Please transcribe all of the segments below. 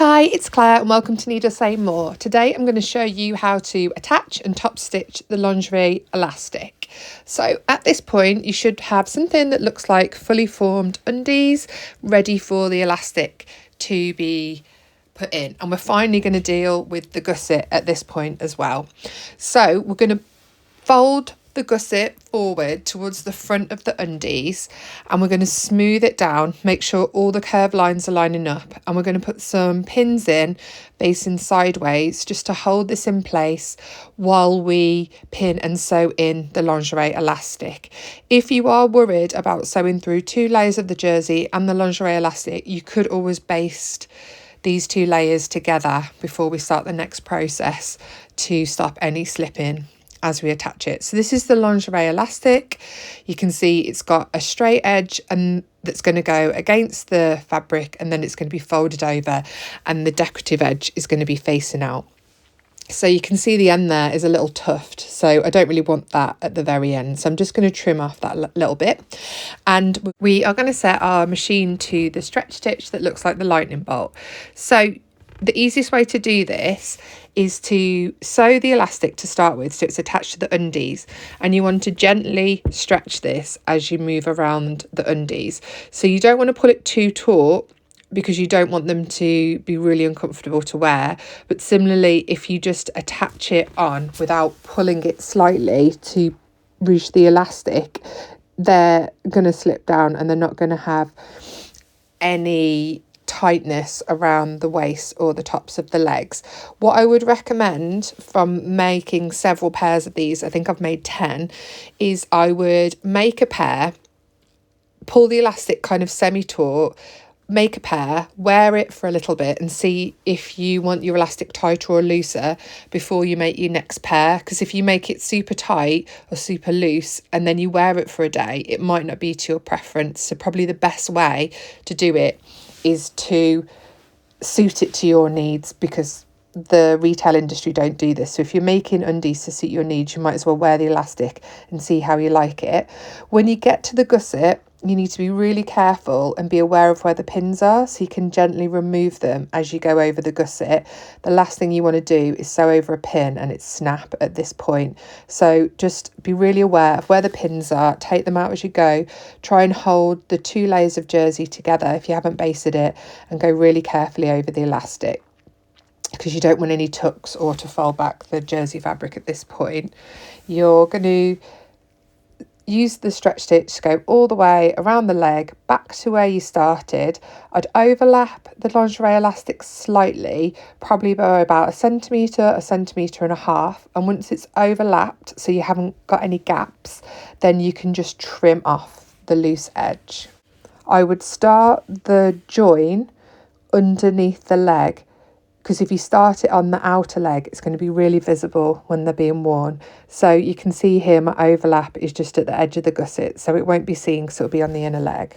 Hi, it's Claire and welcome to Need I Say More. Today I'm going to show you how to attach and top stitch the lingerie elastic. So at this point you should have something that looks like fully formed undies ready for the elastic to be put in, and we're finally going to deal with the gusset at this point as well. So we're going to fold the gusset forward towards the front of the undies, and we're going to smooth it down, make sure all the curved lines are lining up, and we're going to put some pins in facing sideways just to hold this in place while we pin and sew in the lingerie elastic. If you are worried about sewing through 2 layers of the jersey and the lingerie elastic, you could always baste these 2 layers together before we start the next process to stop any slipping as we attach it. So this is the lingerie elastic. You can see it's got a straight edge and that's going to go against the fabric, and then it's going to be folded over and the decorative edge is going to be facing out. So you can see the end there is a little tuft, so I don't really want that at the very end, so I'm just going to trim off that little bit. And we are going to set our machine to the stretch stitch that looks like the lightning bolt. So the easiest way to do this is to sew the elastic to start with, so it's attached to the undies, and you want to gently stretch this as you move around the undies. So you don't want to pull it too taut because you don't want them to be really uncomfortable to wear, but similarly if you just attach it on without pulling it slightly to reach the elastic, they're going to slip down and they're not going to have any tightness around the waist or the tops of the legs. What I would recommend from making several pairs of these, I think I've made 10, is I would make a pair, pull the elastic kind of semi-taut, make a pair, wear it for a little bit and see if you want your elastic tighter or looser before you make your next pair, because if you make it super tight or super loose and then you wear it for a day, it might not be to your preference. So probably the best way to do it is to suit it to your needs, because the retail industry don't do this. So if you're making undies to suit your needs, you might as well wear the elastic and see how you like it. When you get to the gusset, you need to be really careful and be aware of where the pins are, so you can gently remove them as you go over the gusset. The last thing you want to do is sew over a pin and it snap at this point. So just be really aware of where the pins are, take them out as you go, try and hold the 2 layers of jersey together if you haven't basted it, and go really carefully over the elastic, because you don't want any tucks or to fold back the jersey fabric at this point. You're going to use the stretch stitch to go all the way around the leg back to where you started. I'd overlap the lingerie elastic slightly, probably by about a centimetre and a half, and once it's overlapped so you haven't got any gaps, then you can just trim off the loose edge. I would start the join underneath the leg, because if you start it on the outer leg, it's going to be really visible when they're being worn. So you can see here my overlap is just at the edge of the gusset, so it won't be seen because it'll be on the inner leg.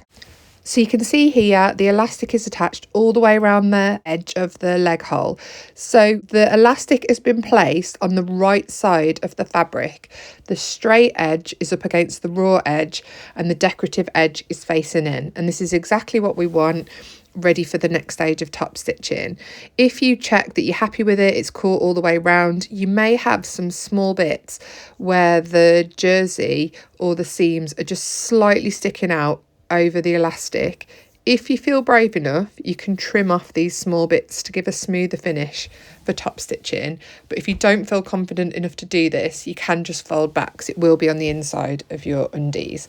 So you can see here the elastic is attached all the way around the edge of the leg hole. So the elastic has been placed on the right side of the fabric. The straight edge is up against the raw edge and the decorative edge is facing in. And this is exactly what we want, ready for the next stage of top stitching. If you check that you're happy with it, it's caught all the way around, you may have some small bits where the jersey or the seams are just slightly sticking out over the elastic. If you feel brave enough, you can trim off these small bits to give a smoother finish for top stitching. But if you don't feel confident enough to do this, you can just fold back, because it will be on the inside of your undies.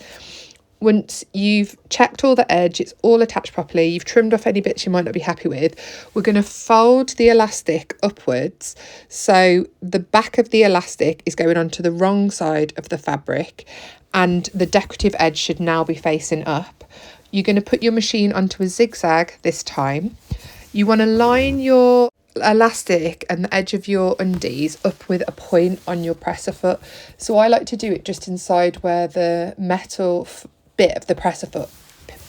Once you've checked all the edge, it's all attached properly, you've trimmed off any bits you might not be happy with, we're going to fold the elastic upwards. So the back of the elastic is going onto the wrong side of the fabric and the decorative edge should now be facing up. You're going to put your machine onto a zigzag this time. You want to line your elastic and the edge of your undies up with a point on your presser foot. So I like to do it just inside where the metal bit of the presser foot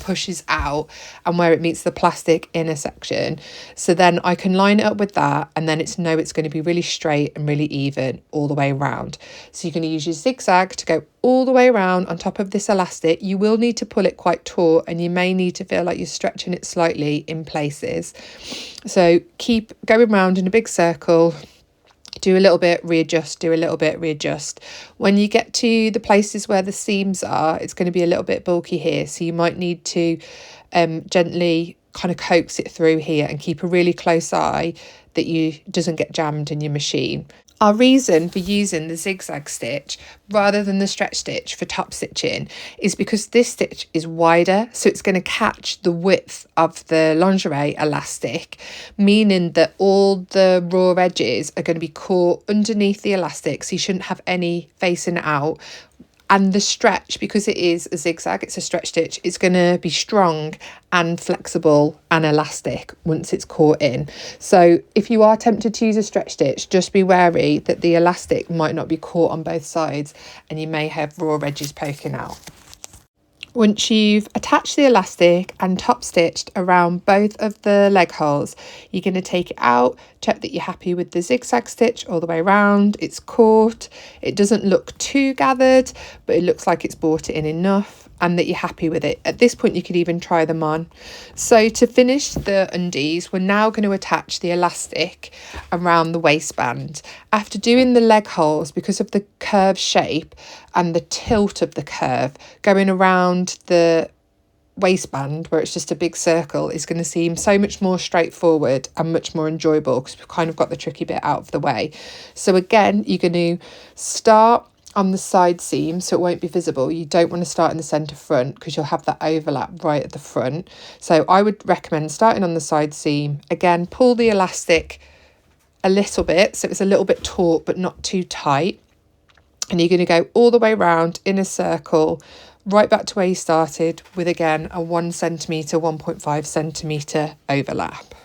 pushes out and where it meets the plastic inner section. So then I can line it up with that, and then it's going to be really straight and really even all the way around. So you're going to use your zigzag to go all the way around on top of this elastic. You will need to pull it quite taut, and you may need to feel like you're stretching it slightly in places. So keep going round in a big circle. Do a little bit, readjust, do a little bit, readjust. When you get to the places where the seams are, it's going to be a little bit bulky here. So you might need to gently kind of coax it through here and keep a really close eye that you doesn't get jammed in your machine. Our reason for using the zigzag stitch rather than the stretch stitch for top stitching is because this stitch is wider, so it's going to catch the width of the lingerie elastic, meaning that all the raw edges are going to be caught underneath the elastic, so you shouldn't have any facing out. And the stretch, because it is a zigzag, it's a stretch stitch, it's going to be strong and flexible and elastic once it's caught in. So if you are tempted to use a stretch stitch, just be wary that the elastic might not be caught on both sides and you may have raw edges poking out. Once you've attached the elastic and top stitched around both of the leg holes, you're going to take it out, check that you're happy with the zigzag stitch all the way around. It's caught, it doesn't look too gathered, but it looks like it's brought it in enough and that you're happy with it. At this point, you could even try them on. So to finish the undies, we're now going to attach the elastic around the waistband. After doing the leg holes, because of the curved shape and the tilt of the curve, going around the waistband where it's just a big circle is going to seem so much more straightforward and much more enjoyable because we've kind of got the tricky bit out of the way. So again, you're going to start on the side seam so it won't be visible. You don't want to start in the centre front because you'll have that overlap right at the front. So I would recommend starting on the side seam. Again, pull the elastic a little bit so it's a little bit taut but not too tight. And you're going to go all the way around in a circle, right back to where you started with, again, a 1 centimetre, 1.5 centimetre overlap.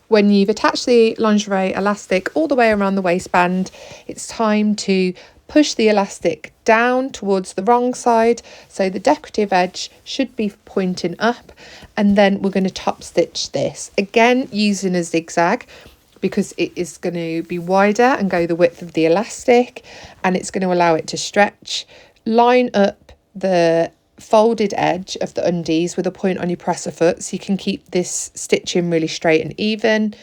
When you've attached the lingerie elastic all the way around the waistband, it's time to push the elastic down towards the wrong side, so the decorative edge should be pointing up, and then we're going to top stitch this, again using a zigzag because it is going to be wider and go the width of the elastic, and it's going to allow it to stretch. Line up the folded edge of the undies with a point on your presser foot so you can keep this stitching really straight and even.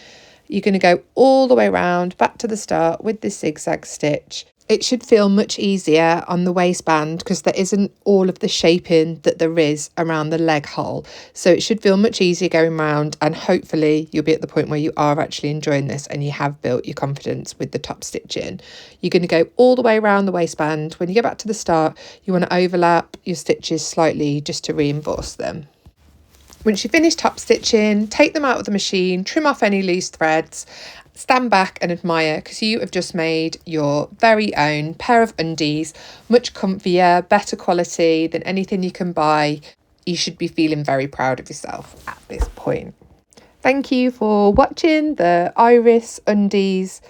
You're going to go all the way around back to the start with this zigzag stitch. It should feel much easier on the waistband because there isn't all of the shaping that there is around the leg hole. So it should feel much easier going round, and hopefully you'll be at the point where you are actually enjoying this and you have built your confidence with the top stitching. You're going to go all the way around the waistband. When you get back to the start, you want to overlap your stitches slightly just to reinforce them. Once you finish top stitching, take them out of the machine, trim off any loose threads, stand back and admire because you have just made your very own pair of undies, much comfier, better quality than anything you can buy. You should be feeling very proud of yourself at this point. Thank you for watching the Iris Undies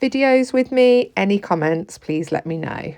videos with me. Any comments, please let me know.